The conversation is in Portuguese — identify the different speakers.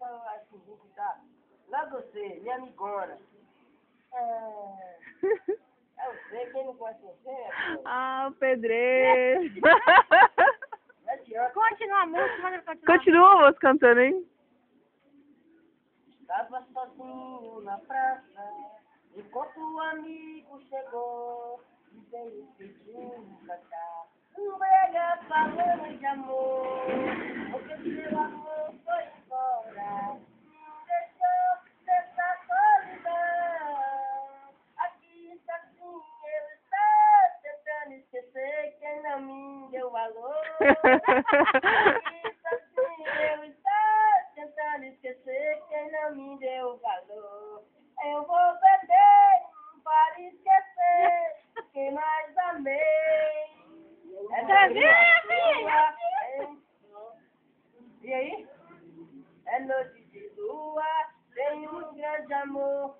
Speaker 1: assim, tá? Lá você, minha amigona. Eu sei, quem não conhece você?
Speaker 2: Ah, o pedreiro.
Speaker 3: Continua a música, manda ele continuar.
Speaker 2: Continua a moça cantando, hein?
Speaker 1: Estava sozinho na praça, enquanto o amigo chegou e veio pedindo cantar. Brega falando de amor, porque seu amor foi embora, me deixou nessa solidão. Aqui está assim, eu estou tentando esquecer quem não me deu valor. Aqui está assim, eu estou tentando esquecer quem não me deu valor. Eu vou beber para esquecer quem mais amei. E aí? É noite de lua, tem um grande amor.